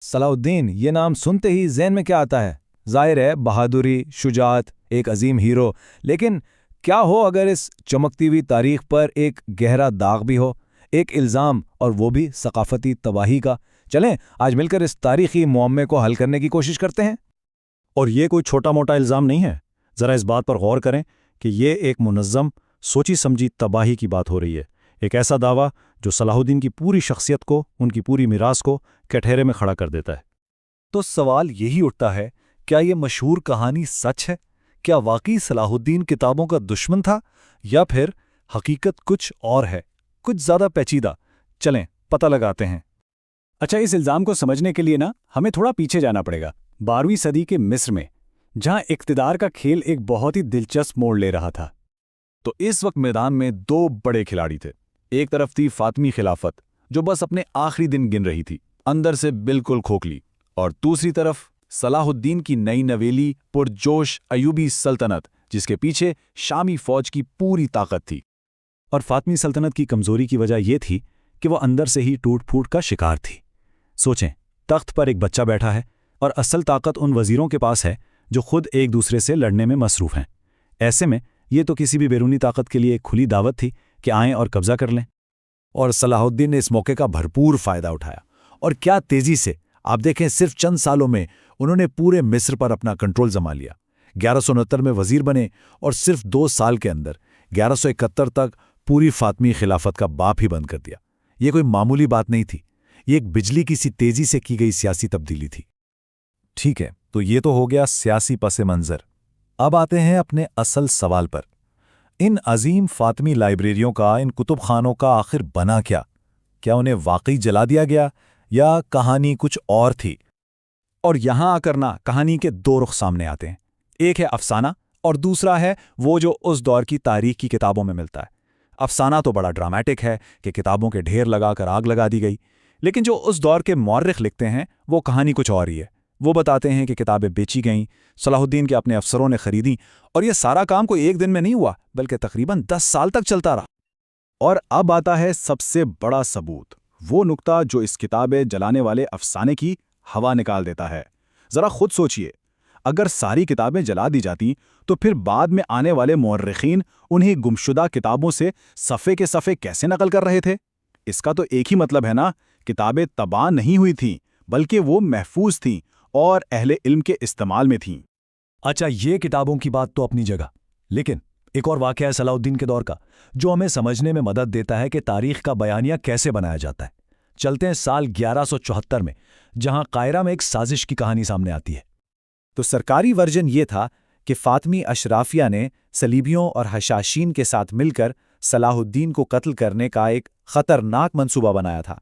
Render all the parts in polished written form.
صلاح الدین یہ نام سنتے ہی ذہن میں کیا آتا ہے؟ ظاہر ہے بہادری، شجاعت، ایک عظیم ہیرو، لیکن کیا ہو اگر اس چمکتی ہوئی تاریخ پر ایک گہرا داغ بھی ہو، ایک الزام، اور وہ بھی ثقافتی تباہی کا؟ چلیں آج مل کر اس تاریخی معمے کو حل کرنے کی کوشش کرتے ہیں۔ اور یہ کوئی چھوٹا موٹا الزام نہیں ہے، ذرا اس بات پر غور کریں کہ یہ ایک منظم، سوچی سمجھی تباہی کی بات ہو رہی ہے، ایک ایسا دعویٰ جو صلاح الدین کی پوری شخصیت کو، ان کی پوری میراث کو کٹہرے میں کھڑا کر دیتا ہے۔ تو سوال یہی اٹھتا ہے، کیا یہ مشہور کہانی سچ ہے؟ کیا واقعی صلاح الدین کتابوں کا دشمن تھا، یا پھر حقیقت کچھ اور ہے، کچھ زیادہ پیچیدہ؟ چلیں پتہ لگاتے ہیں۔ اچھا، اس الزام کو سمجھنے کے لیے ہمیں تھوڑا پیچھے جانا پڑے گا، 12ویں صدی کے مصر میں، جہاں اقتدار کا کھیل ایک بہت ہی دلچسپ موڑ لے رہا تھا۔ تو اس وقت میدان میں دو بڑے کھلاڑی تھے۔ ایک طرف تھی فاطمی خلافت، جو بس اپنے آخری دن گن رہی تھی، اندر سے بالکل کھوکھلی، اور دوسری طرف صلاح الدین کی نئی نویلی پرجوش ایوبی سلطنت، جس کے پیچھے شامی فوج کی پوری طاقت تھی۔ اور فاطمی سلطنت کی کمزوری کی وجہ یہ تھی کہ وہ اندر سے ہی ٹوٹ پھوٹ کا شکار تھی۔ سوچیں، تخت پر ایک بچہ بیٹھا ہے اور اصل طاقت ان وزیروں کے پاس ہے جو خود ایک دوسرے سے لڑنے میں مصروف ہیں۔ ایسے میں یہ تو کسی بھی بیرونی طاقت کے لیے ایک کھلی دعوت تھی کہ آئیں اور قبضہ کر لیں۔ اور صلاح الدین نے اس موقع کا بھرپور فائدہ اٹھایا، اور کیا تیزی سے! آپ دیکھیں، صرف چند سالوں میں انہوں نے پورے مصر پر اپنا کنٹرول جما لیا۔ 1169 میں وزیر بنے، اور صرف 2 سال کے اندر 1171 تک پوری فاطمی خلافت کا باپ ہی بند کر دیا۔ یہ کوئی معمولی بات نہیں تھی، یہ ایک بجلی کی سی تیزی سے کی گئی سیاسی تبدیلی تھی۔ ٹھیک ہے، تو یہ تو ہو گیا سیاسی پس منظر۔ اب آتے ہیں اپنے اصل سوال پر۔ ان عظیم فاطمی لائبریریوں کا، ان کتب خانوں کا آخر بنا کیا؟ کیا انہیں واقعی جلا دیا گیا، یا کہانی کچھ اور تھی؟ اور یہاں آ کر کہانی کے 2 رخ سامنے آتے ہیں، ایک ہے افسانہ اور دوسرا ہے وہ جو اس دور کی تاریخ کی کتابوں میں ملتا ہے۔ افسانہ تو بڑا ڈرامیٹک ہے کہ کتابوں کے ڈھیر لگا کر آگ لگا دی گئی، لیکن جو اس دور کے مورخ لکھتے ہیں وہ کہانی کچھ اور ہی ہے۔ وہ بتاتے ہیں کہ کتابیں بیچی گئیں، صلاح الدین کے اپنے افسروں نے خریدیں، اور یہ سارا کام کوئی ایک دن میں نہیں ہوا، بلکہ تقریباً 10 سال تک چلتا رہا۔ اور اب آتا ہے سب سے بڑا ثبوت، وہ نقطہ جو اس کتابیں جلانے والے افسانے کی ہوا نکال دیتا ہے۔ ذرا خود سوچئے، اگر ساری کتابیں جلا دی جاتی تو پھر بعد میں آنے والے مورخین انہیں گمشدہ کتابوں سے صفحے کے صفحے کیسے نقل کر رہے تھے؟ اس کا تو ایک ہی مطلب ہے نا، کتابیں تباہ نہیں ہوئی تھیں، بلکہ وہ محفوظ تھیں اور اہل علم کے استعمال میں تھیں۔ اچھا، یہ کتابوں کی بات تو اپنی جگہ، لیکن ایک اور واقعہ ہے صلاح الدین کے دور کا جو ہمیں سمجھنے میں مدد دیتا ہے کہ تاریخ کا بیانیہ کیسے بنایا جاتا ہے۔ چلتے ہیں سال 1174 میں، جہاں قاہرہ میں ایک سازش کی کہانی سامنے آتی ہے۔ تو سرکاری ورژن یہ تھا کہ فاطمی اشرافیہ نے صلیبیوں اور حشاشین کے ساتھ مل کر صلاح الدین کو قتل کرنے کا ایک خطرناک منصوبہ بنایا تھا۔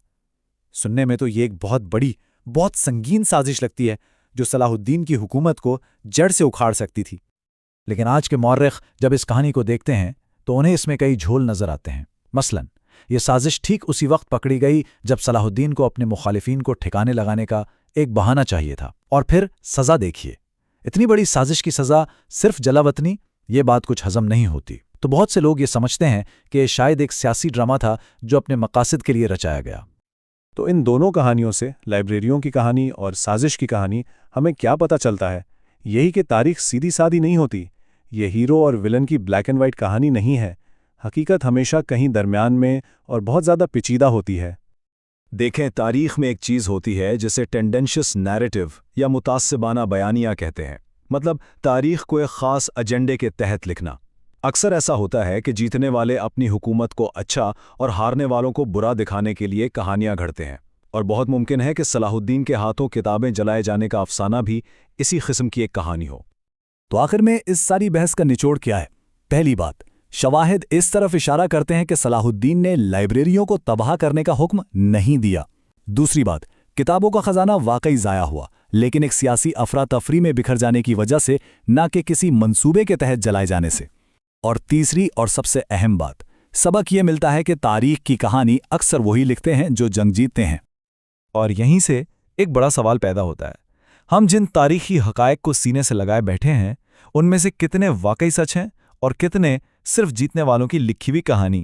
سننے میں تو یہ ایک بہت بڑی، بہت سنگین سازش لگتی ہے جو صلاح الدین کی حکومت کو جڑ سے اکھاڑ سکتی تھی۔ لیکن آج کے مورخ جب اس کہانی کو دیکھتے ہیں تو انہیں اس میں کئی جھول نظر آتے ہیں۔ مثلاً یہ سازش ٹھیک اسی وقت پکڑی گئی جب صلاح الدین کو اپنے مخالفین کو ٹھکانے لگانے کا ایک بہانہ چاہیے تھا۔ اور پھر سزا دیکھیے، اتنی بڑی سازش کی سزا صرف جلا وطنی، یہ بات کچھ ہضم نہیں ہوتی۔ تو بہت سے لوگ یہ سمجھتے ہیں کہ یہ شاید ایک سیاسی ڈرامہ تھا جو اپنے مقاصد کے لیے رچایا گیا۔ تو ان دونوں کہانیوں سے، لائبریریوں کی کہانی اور سازش کی کہانی، ہمیں کیا پتہ چلتا ہے؟ یہی کہ تاریخ سیدھی سادھی نہیں ہوتی، یہ ہیرو اور ولن کی بلیک اینڈ وائٹ کہانی نہیں ہے، حقیقت ہمیشہ کہیں درمیان میں اور بہت زیادہ پیچیدہ ہوتی ہے۔ دیکھیں، تاریخ میں ایک چیز ہوتی ہے جسے ٹینڈنشس نیریٹو یا متعصبانہ بیانیہ کہتے ہیں، مطلب تاریخ کو ایک خاص ایجنڈے کے تحت لکھنا۔ اکثر ایسا ہوتا ہے کہ جیتنے والے اپنی حکومت کو اچھا اور ہارنے والوں کو برا دکھانے کے لیے کہانیاں گھڑتے ہیں، اور بہت ممکن ہے کہ صلاح الدین کے ہاتھوں کتابیں جلائے جانے کا افسانہ بھی اسی قسم کی ایک کہانی ہو۔ تو آخر میں اس ساری بحث کا نچوڑ کیا ہے؟ پہلی بات، شواہد اس طرف اشارہ کرتے ہیں کہ صلاح الدین نے لائبریریوں کو تباہ کرنے کا حکم نہیں دیا۔ دوسری بات، کتابوں کا خزانہ واقعی ضائع ہوا، لیکن ایک سیاسی افراتفری میں بکھر جانے کی وجہ سے، نہ کہ کسی منصوبے کے تحت جلائے جانے سے۔ اور تیسری اور سب سے اہم بات، سبق یہ ملتا ہے کہ تاریخ کی کہانی اکثر وہی لکھتے ہیں جو جنگ جیتتے ہیں۔ اور یہیں سے ایک بڑا سوال پیدا ہوتا ہے، ہم جن تاریخی حقائق کو سینے سے لگائے بیٹھے ہیں، ان میں سے کتنے واقعی سچ ہیں اور کتنے صرف جیتنے والوں کی لکھی ہوئی کہانی؟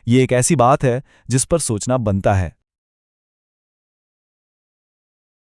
یہ ایک ایسی بات ہے جس پر سوچنا بنتا ہے۔